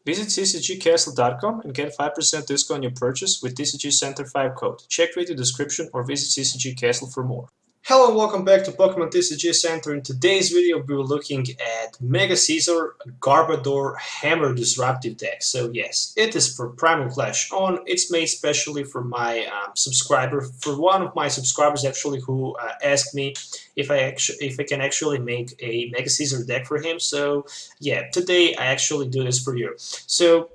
Visit CCGCastle.com and get 5% discount on your purchase with TCG Center 5 code. Check video description or visit CCG Castle for more. Hello and welcome back to Pokemon TCG Center. In today's video we will looking at Mega Scizor, Garbodor, Hammer Disruptive deck. So yes, it is for Primal Clash on. It's made specially for my subscriber, for one of my subscribers actually, who asked me if I can actually make a Mega Scizor deck for him. So yeah, today I actually do this for you. So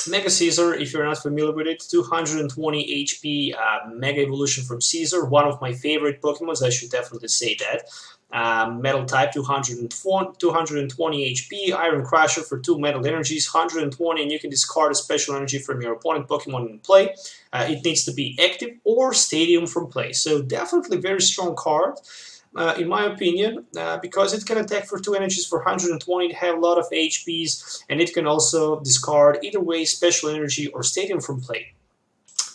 Mega Scizor, if you're not familiar with it, 220 HP Mega Evolution from Scizor, one of my favorite Pokemons, I should definitely say that. Metal type, 220 HP, Iron Crusher for 2 Metal Energies, 120, and you can discard a special energy from your opponent Pokemon in play. It needs to be active or Stadium from play, so definitely very strong card. In my opinion, because it can attack for 2 energies for 120, it have a lot of HPs, and it can also discard either way special energy or Stadium from play.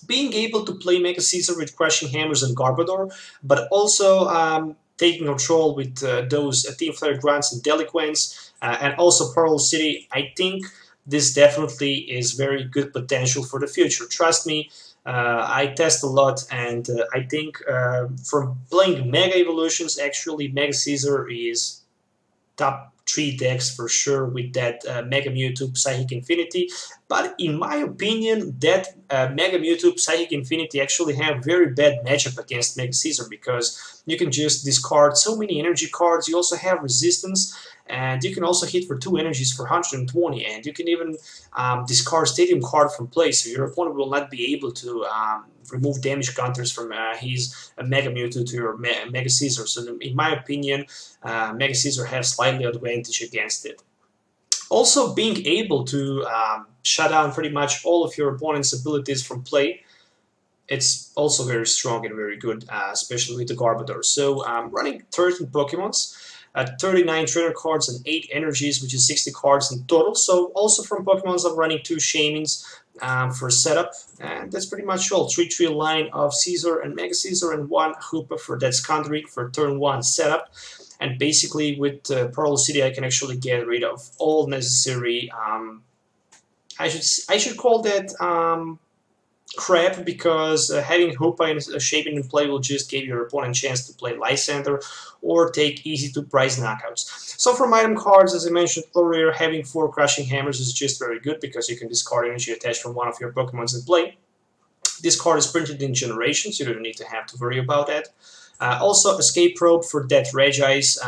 Being able to play Mega Scizor with Crushing Hammers and Garbodor, but also taking control with those Team Flare Grunts and Deliquents, and also Pearl City, I think this definitely is very good potential for the future. Trust me. I test a lot, and I think from playing Mega Evolutions, actually Mega Scizor is top 3 decks for sure with that Mega Mewtwo Psychic Infinity. But in my opinion, that Mega Mewtwo Psychic Infinity actually have very bad matchup against Mega Scizor, because you can just discard so many energy cards. You also have resistance, and you can also hit for 2 energies for 120, and you can even discard Stadium card from play, so your opponent will not be able to remove damage counters from his Mega Mewtwo to your Mega Scizor. So in my opinion, Mega Scizor has slightly advantage against it. Also, being able to shut down pretty much all of your opponent's abilities from play, it's also very strong and very good, especially with the Garbodor. So running 13 Pokemons, 39 trainer cards and 8 energies, which is 60 cards in total. So also from Pokemons, I'm running 2 Shaymins for setup, and that's pretty much all. 3-3 line of Scizor and Mega Scizor, and 1 Hoopa for that Scandrick for turn 1 setup. And basically with Pearl City, I can actually get rid of all necessary, I should call that crap, because having Hoopa and Shaping in play will just give your opponent a chance to play Lysander or take easy to prize knockouts. So from item cards, as I mentioned earlier, having 4 Crushing Hammers is just very good, because you can discard energy attached from one of your Pokemons in play. This card is printed in Generations, so you don't need to have to worry about that. Also, Escape Probe for that Regis.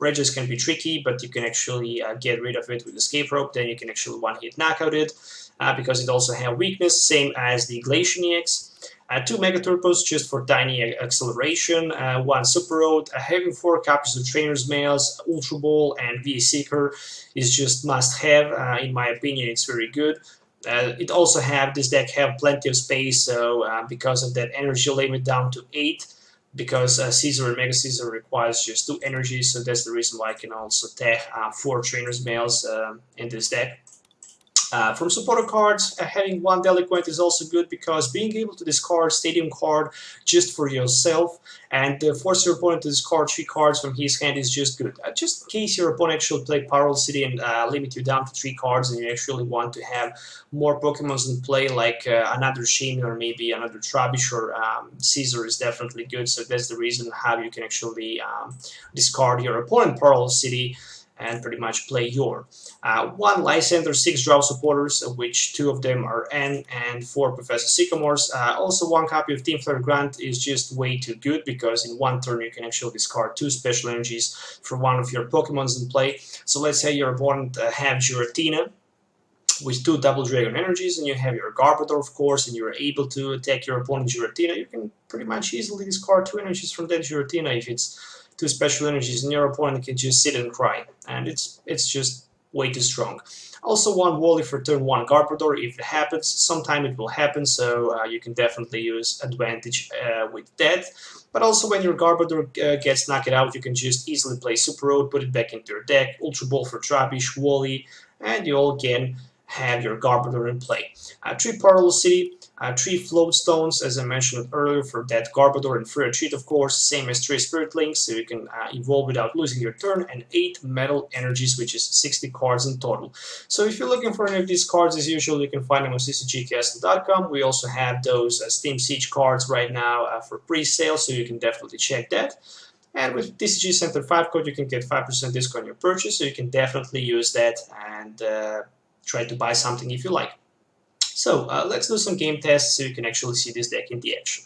Regis can be tricky, but you can actually get rid of it with Escape Probe. Then you can actually one-hit knockout it, because it also has weakness, same as the Glacian EX. 2 Mega Turpos just for tiny acceleration, 1 Super Road, having 4 copies of Trainer's Mails, Ultra Ball, and VA Seeker is just must-have. In my opinion, it's very good. It also this deck have plenty of space, so because of that energy limit down to 8, because Scizor and Mega Scizor requires just 2 energies, so that's the reason why I can also tag 4 Trainer's Mails in this deck. From supporter cards, having 1 Deliquent is also good, because being able to discard Stadium card just for yourself and force your opponent to discard 3 cards from his hand is just good. Just in case your opponent actually play Pearl City and limit you down to 3 cards, and you actually want to have more Pokemons in play, like another Shaymin or maybe another Trubbish or Scizor is definitely good. So that's the reason how you can actually discard your opponent Pearl City and pretty much play your 1 Lysander, 6 Draw supporters, of which 2 of them are N, and 4 Professor Sycamores. Also 1 copy of Team Flare Grunt is just way too good, because in 1 turn you can actually discard 2 special energies for one of your Pokemons in play. So let's say your opponent have Giratina with 2 Double Dragon energies, and you have your Garbodor, of course, and you're able to attack your opponent Giratina. You can pretty much easily discard 2 energies from that Giratina if it's 2 special energies, and your opponent can just sit and cry, and it's just way too strong. Also 1 Wally for turn 1 Garbodor, if it happens. Sometime it will happen, so you can definitely use advantage with that. But also when your Garbodor gets knocked out, you can just easily play Super Road, put it back into your deck, Ultra Ball for Trubbish, Wally, and you all again have your Garbodor in play. 3 Pearl City. 3 float stones, as I mentioned earlier, for that Garbodor and free retreat, of course, same as 3 spirit links, so you can evolve without losing your turn, and 8 metal energies, which is 60 cards in total. So if you're looking for any of these cards, as usual, you can find them on CCGCastle.com. We also have those Steam Siege cards right now for pre-sale, so you can definitely check that. And with TCG Center 5 code, you can get 5% discount on your purchase, so you can definitely use that and try to buy something if you like. So let's do some game tests so you can actually see this deck in the action.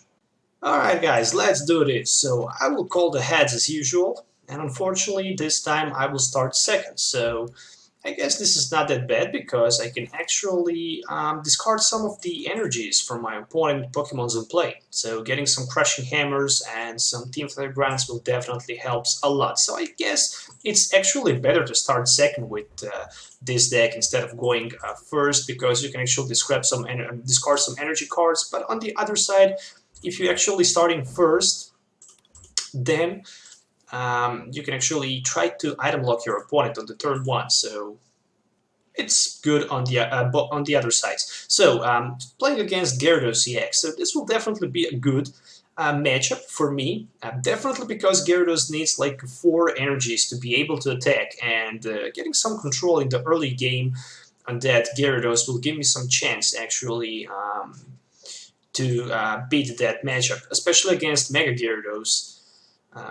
Alright guys, let's do this. So I will call the heads as usual, and unfortunately this time I will start second. So I guess this is not that bad because I can actually discard some of the energies from my opponent Pokemons in play. So getting some Crushing Hammers and some Team Flare Grants will definitely help a lot. So I guess it's actually better to start second with this deck instead of going first, because you can actually discard some energy cards. But on the other side, if you're actually starting first, then you can actually try to item lock your opponent on the turn 1, so it's good on the other sides. So playing against Gyarados EX, so this will definitely be a good matchup for me, definitely because Gyarados needs like 4 energies to be able to attack, and getting some control in the early game on that Gyarados will give me some chance actually to beat that matchup, especially against Mega Gyarados.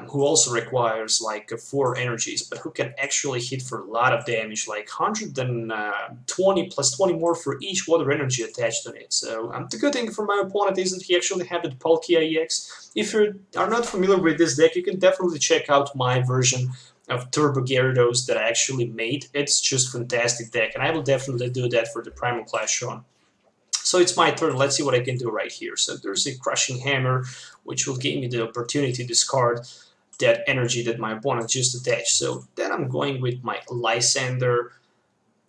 Who also requires like 4 energies, but who can actually hit for a lot of damage, like 120 plus 20 more for each water energy attached on it. So the good thing for my opponent is that he actually had the Palkia EX. If you are not familiar with this deck, you can definitely check out my version of Turbo Gyarados that I actually made. It's just fantastic deck, and I will definitely do that for the Primal Clash Shown. So it's my turn. Let's see what I can do right here. So there's a Crushing Hammer, which will give me the opportunity to discard that energy that my opponent just attached. So then I'm going with my Lysander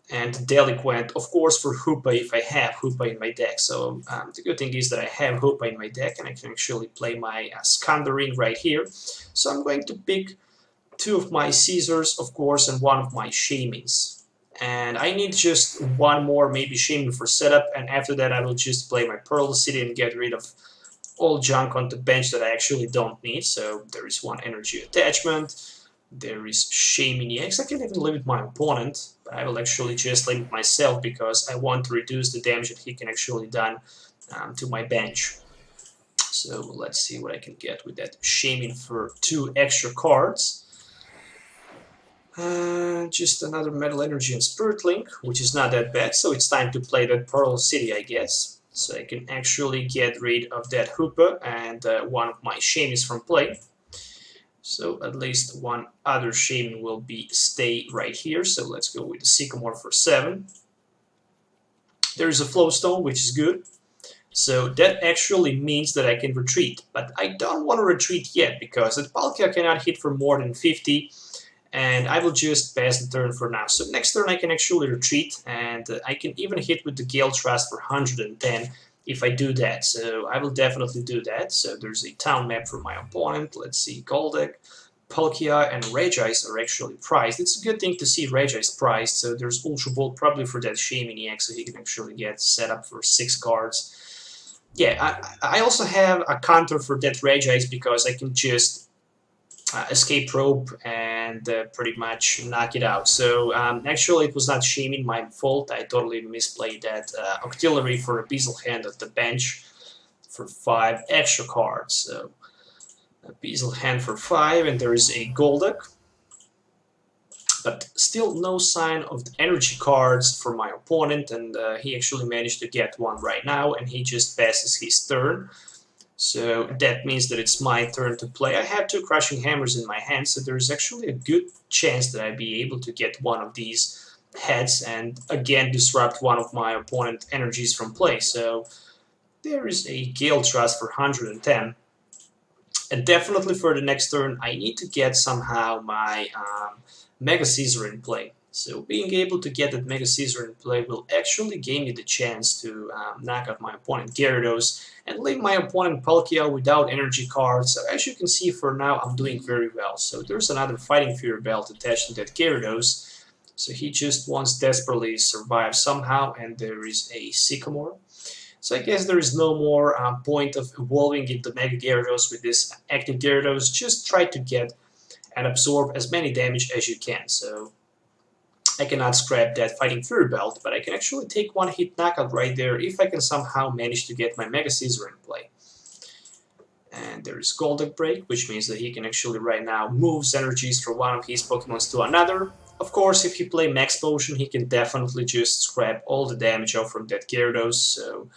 and Deliquent, of course, for Hoopa if I have Hoopa in my deck. So the good thing is that I have Hoopa in my deck, and I can actually play my Scandarin right here. So I'm going to pick 2 of my Scizors, of course, and 1 of my Shaymins. And I need just 1 more, maybe Shaymin for setup, and after that I will just play my Pearl City and get rid of all junk on the bench that I actually don't need. So there is 1 energy attachment, there is Shaymin EX. I can even limit my opponent, but I will actually just limit myself because I want to reduce the damage that he can actually done to my bench. So let's see what I can get with that Shaymin for 2 extra cards. Just another Metal Energy and Spirit Link, which is not that bad, so it's time to play that Pearl City, I guess. So I can actually get rid of that Hoopa and 1 of my Shaymins from play. So at least 1 other Shaymin will stay right here, so let's go with the Sycamore for 7. There's a Flowstone, which is good. So that actually means that I can retreat, but I don't want to retreat yet because that Palkia cannot hit for more than 50. And I will just pass the turn for now. So next turn I can actually retreat, and I can even hit with the Gale Trust for 110 if I do that. So I will definitely do that. So there's a town map for my opponent. Let's see, Golduck, Palkia, and Regice are actually priced. It's a good thing to see Regice priced. So there's Ultra Bolt probably for that Shaymin EX, so he can actually get set up for 6 cards. Yeah, I also have a counter for that Regice because I can just escape rope and pretty much knock it out. So actually it was not Shaymin, my fault. I totally misplayed that Octillery for a Beazle Hand at the bench for 5 extra cards. So a Beazle Hand for 5, and there is a Golduck. But still no sign of the energy cards for my opponent, and he actually managed to get 1 right now, and he just passes his turn. So that means that it's my turn to play. I have 2 Crushing Hammers in my hand, so there's actually a good chance that I'll be able to get 1 of these heads and again disrupt 1 of my opponent's energies from play. So there is a Gale Trust for 110. And definitely for the next turn I need to get somehow my Mega Scizor in play. So being able to get that Mega Scizor in play will actually give me the chance to knock out my opponent Gyarados and leave my opponent Palkia without energy cards. So as you can see, for now I'm doing very well. So there's another Fighting Fury Belt attached to that Gyarados. So he just wants desperately survive somehow, and there is a Sycamore. So I guess there is no more point of evolving into Mega Gyarados with this active Gyarados. Just try to get and absorb as many damage as you can. So I cannot scrap that Fighting Fury Belt, but I can actually take one hit knockout right there if I can somehow manage to get my Mega Scizor in play. And there is Golden Break, which means that he can actually right now move energies from one of his Pokemons to another. Of course, if he play Max Potion, he can definitely just scrap all the damage off from that Gyarados, so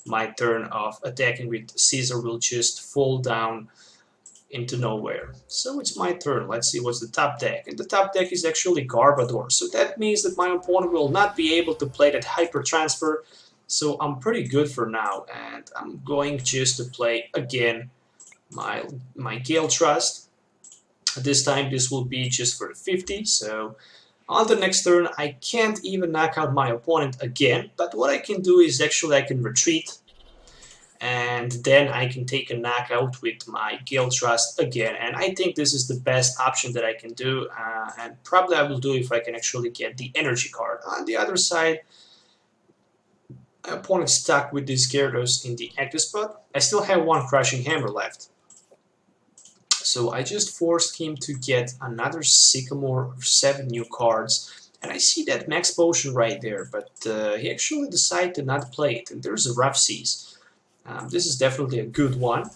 my turn of attacking with Scizor will just fall down into nowhere. So it's my turn. Let's see what's the top deck. And the top deck is actually Garbodor, so that means that my opponent will not be able to play that Hyper Transfer, so I'm pretty good for now, and I'm going just to play again my Gale Trust. This time this will be just for the 50, so on the next turn I can't even knock out my opponent again, but what I can do is actually I can retreat, and then I can take a knockout with my Gale Trust again, and I think this is the best option that I can do, and probably I will do if I can actually get the energy card. On the other side, my opponent stuck with this Gyarados in the active spot. I still have one Crushing Hammer left. So I just forced him to get another Sycamore, 7 new cards, and I see that Max Potion right there, but he actually decided to not play it, and there's a Rough Seas. This is definitely a good one,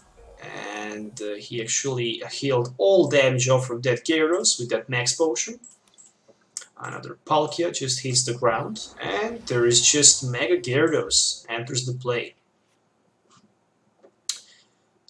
and he actually healed all damage off from that Gyarados with that Max Potion. Another Palkia just hits the ground, and there is just Mega Gyarados enters the play.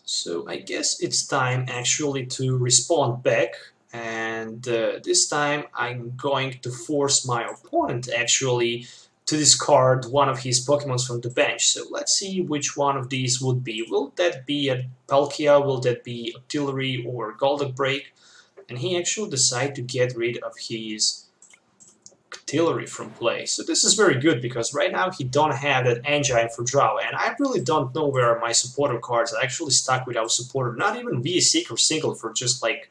So I guess it's time actually to respond back, and this time I'm going to force my opponent actually to discard one of his Pokemons from the bench. So let's see which one of these would be. Will that be a Palkia, will that be Artillery or Golden Break? And he actually decided to get rid of his Artillery from play. So this is very good because right now he don't have that engine for draw, and I really don't know where are my supporter cards. I actually stuck without supporter, not even V-Seeker single for just like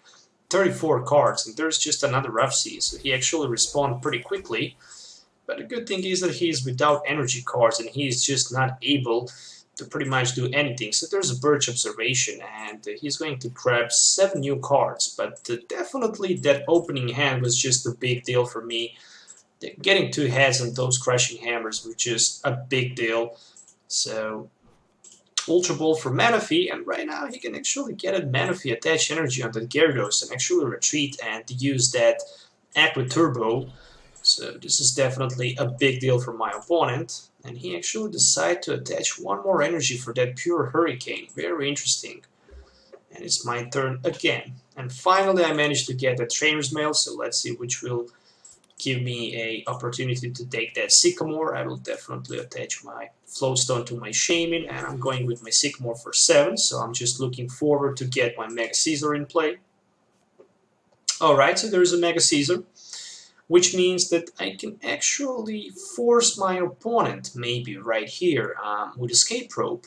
34 cards, and there's just another Rough Sea, so he actually respawned pretty quickly. But the good thing is that he's without energy cards and he's just not able to pretty much do anything. So there's a Birch Observation, and he's going to grab 7 new cards, but definitely that opening hand was just a big deal for me. Getting 2 heads on those Crushing Hammers was just a big deal. So Ultra Ball for Manaphy, and right now he can actually get a Manaphy attach energy on the Gyarados and actually retreat and use that Aqua Turbo. So this is definitely a big deal for my opponent, and he actually decided to attach one more energy for that Pure Hurricane. Very interesting. And it's my turn again. And finally I managed to get the Trainer's Mail, so let's see which will give me a opportunity to take that Sycamore. I will definitely attach my Floatstone to my Shaman, and I'm going with my Sycamore for 7, so I'm just looking forward to get my Mega Scizor in play. Alright, so there's a Mega Scizor, which means that I can actually force my opponent, maybe right here, with Escape Probe.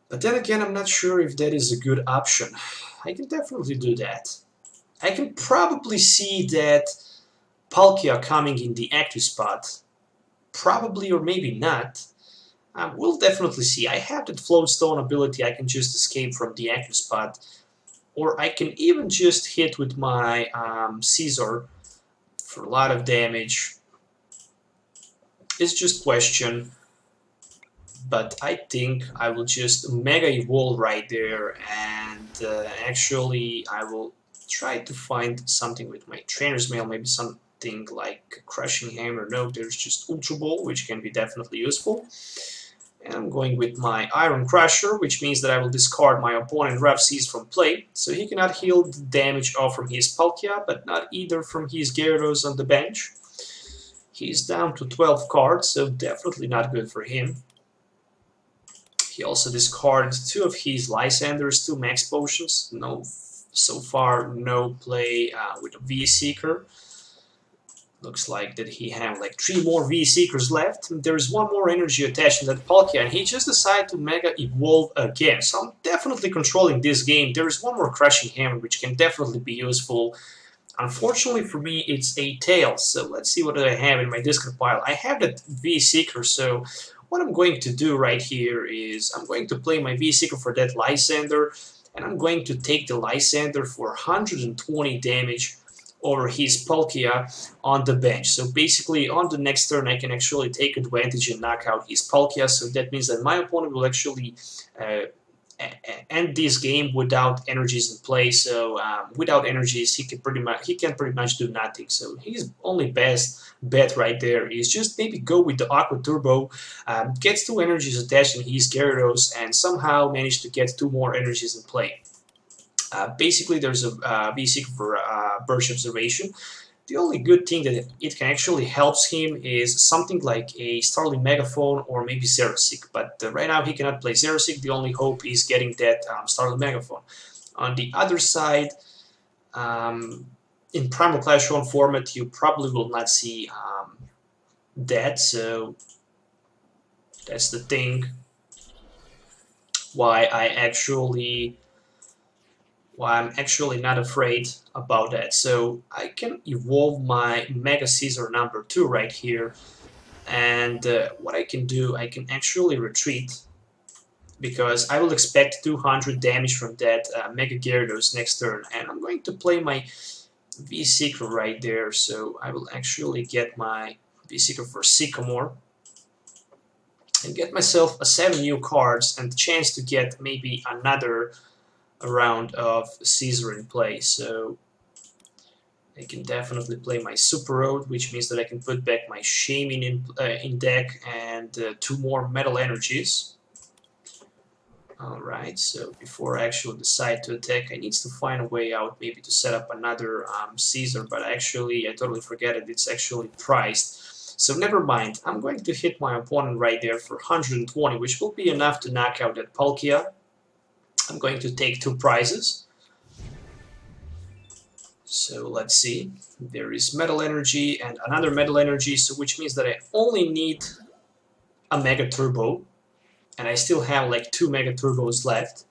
But then again, I'm not sure if that is a good option. I can definitely do that. I can probably see that Palkia coming in the active spot. Probably or maybe not. We'll definitely see. I have that Floatstone ability, I can just escape from the active spot. Or I can even just hit with my Scizor for a lot of damage. It's just question. But I think I will just Mega Evolve right there, and actually I will try to find something with my Trainer's Mail, maybe something like Crushing Hammer. No, there's just Ultra Ball, which can be definitely useful. And I'm going with my Iron Crusher, which means that I will discard my opponent Rough Seas from play, so he cannot heal the damage off from his Palkia, but not either from his Gyarados on the bench. He's down to 12 cards, so definitely not good for him. He also discarded 2 of his Lysanders, 2 Max Potions. No, so far no play with a V-Seeker. Looks like that he had like 3 more V-Seekers left. There's 1 more energy attached to that Palkia, and he just decided to Mega Evolve again. So I'm definitely controlling this game. There is 1 more Crushing Hammer, which can definitely be useful. Unfortunately for me, it's a Tail. So let's see what I have in my discard pile. I have that V-Seeker, so what I'm going to do right here is I'm going to play my V-Seeker for that Lysander, and I'm going to take the Lysander for 120 damage over his Palkia on the bench. So basically on the next turn I can actually take advantage and knock out his Palkia, so that means that my opponent will actually end this game without energies in play. So without energies he can pretty much do nothing. So his only best bet right there is just maybe go with the Aqua Turbo, gets 2 energies attached in his Gyarados, and somehow manage to get 2 more energies in play. Basically there's a V-Seeker for Burst Observation. The only good thing that it can actually helps him is something like a Starly Megaphone or maybe Xerosic, but right now he cannot play Xerosic. The only hope is getting that Starly Megaphone. On the other side, in Primal Clash 1 format you probably will not see that, so that's the thing why I'm actually not afraid about that. So I can evolve my Mega Scizor number 2 right here, and what I can do, I can actually retreat, because I will expect 200 damage from that Mega Gyarados next turn, and I'm going to play my V-Seeker right there, so I will actually get my V-Seeker for Sycamore and get myself 7 new cards and the chance to get maybe another round of Scizor in play. So I can definitely play my Super Road, which means that I can put back my Shaman in deck and 2 more Metal Energies. Alright, so before I actually decide to attack, I need to find a way out, maybe to set up another Scizor, but actually I totally forget it, it's actually priced. So never mind, I'm going to hit my opponent right there for 120, which will be enough to knock out that Palkia. I'm going to take 2 prizes. So let's see, there is Metal Energy and another Metal Energy, so which means that I only need a Mega Turbo, and I still have like 2 Mega Turbos left,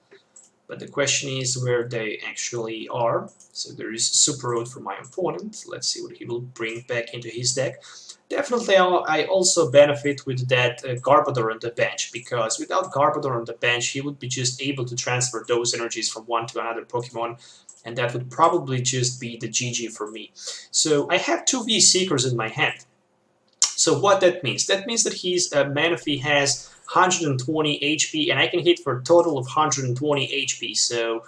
but the question is where they actually are. So there is Super Road for my opponent. Let's see what he will bring back into his deck. Definitely I also benefit with that Garbodor on the bench, because without Garbodor on the bench he would be just able to transfer those energies from one to another Pokemon, and that would probably just be the GG for me. So I have 2 V-Seekers in my hand. So what that means? That means that his Manaphy has 120 HP, and I can hit for a total of 120 HP. So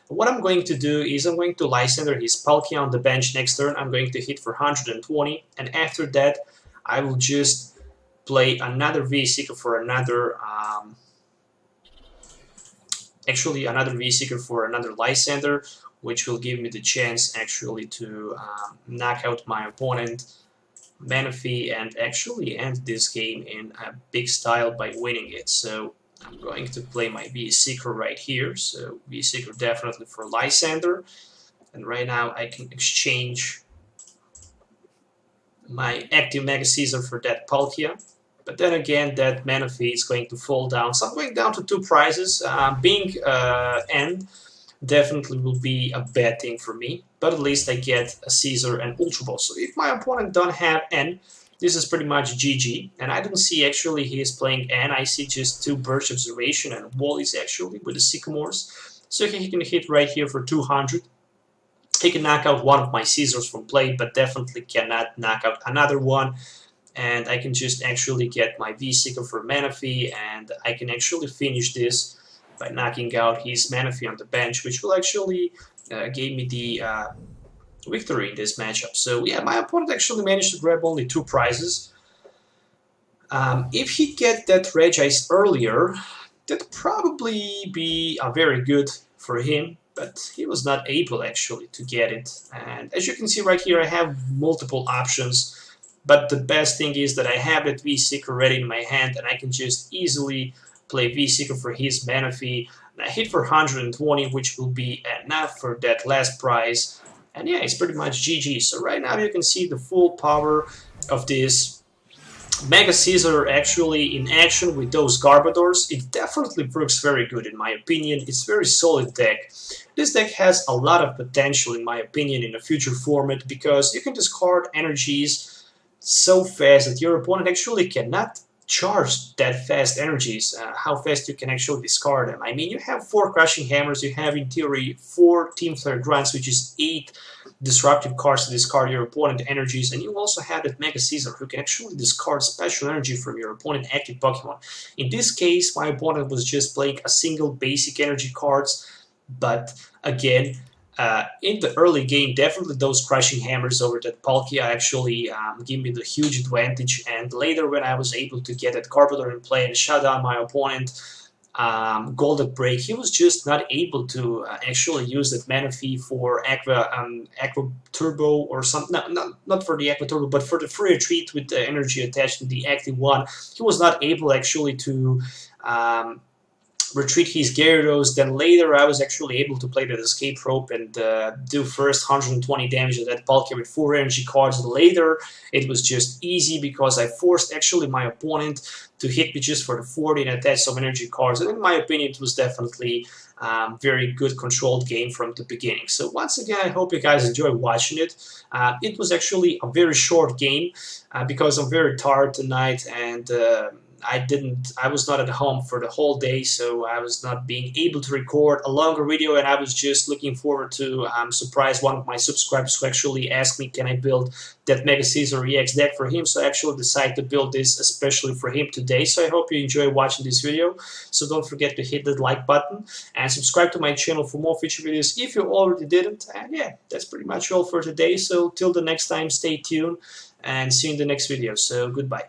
what I'm going to do is I'm going to Lysander his Palkia on the bench next turn. I'm going to hit for 120, and after that I will just play another V-Seeker for another another V-Seeker for another Lysander, which will give me the chance actually to knock out my opponent Manaphy and actually end this game in a big style by winning it. So I'm going to play my V-Seeker right here, so V-Seeker definitely for Lysander, and right now I can exchange my active Mega Scizor for that Palkia, but then again that Manaphy is going to fall down, so I'm going down to 2 prizes. Being N definitely will be a bad thing for me, but at least I get a Scizor and Ultra Ball. So if my opponent don't have N, this is pretty much GG, and I don't see actually he is playing N. I see just 2 Burst Observation and Wallis actually with the Sycamores. So he can hit right here for 200. He can knock out one of my Scizors from play, but definitely cannot knock out another one. And I can just actually get my V-Seeker for Manaphy, and I can actually finish this by knocking out his Manaphy on the bench, which will actually give me the victory in this matchup. So yeah, my opponent actually managed to grab only 2 prizes. If he get that Regice earlier, that'd probably be very good for him, but he was not able actually to get it. And as you can see right here, I have multiple options, but the best thing is that I have that V-Seeker ready in my hand, and I can just easily play V-Seeker for his Manaphy, and I hit for 120, which will be enough for that last prize. And yeah, it's pretty much GG. So right now you can see the full power of this Mega Scizor actually in action with those Garbodors. It definitely works very good in my opinion. It's a very solid deck. This deck has a lot of potential in my opinion in a future format, because you can discard energies so fast that your opponent actually cannot charge that fast energies, how fast you can actually discard them. I mean, you have 4 Crushing Hammers, you have in theory 4 Team Flare Grunts, which is 8 disruptive cards to discard your opponent energies, and you also have that Mega Scizor who can actually discard special energy from your opponent active Pokemon. In this case, my opponent was just playing a single basic energy cards, but again, in the early game, definitely those Crushing Hammers over that Palkia actually give me the huge advantage, and later when I was able to get that Garbodor in play and shut down my opponent, Golden Break, he was just not able to actually use that Manaphy for Aqua Turbo or something. No, not for the Aqua Turbo, but for the free retreat with the energy attached to the active one. He was not able actually to retreat his Gyarados. Then later I was actually able to play that Escape Rope and do first 120 damage to that Palkia with 4 energy cards. Later it was just easy because I forced actually my opponent to hit me just for the 40 and attach some energy cards, and in my opinion it was definitely very good controlled game from the beginning. So once again, I hope you guys enjoy watching it. It was actually a very short game because I'm very tired tonight, and I was not at home for the whole day, so I was not being able to record a longer video, and I was just looking forward to surprise one of my subscribers who actually asked me, can I build that Mega Scizor EX deck for him? So I actually decided to build this especially for him today. So I hope you enjoy watching this video. So don't forget to hit that like button and subscribe to my channel for more future videos if you already didn't. And yeah, that's pretty much all for today. So till the next time, stay tuned and see you in the next video. So goodbye.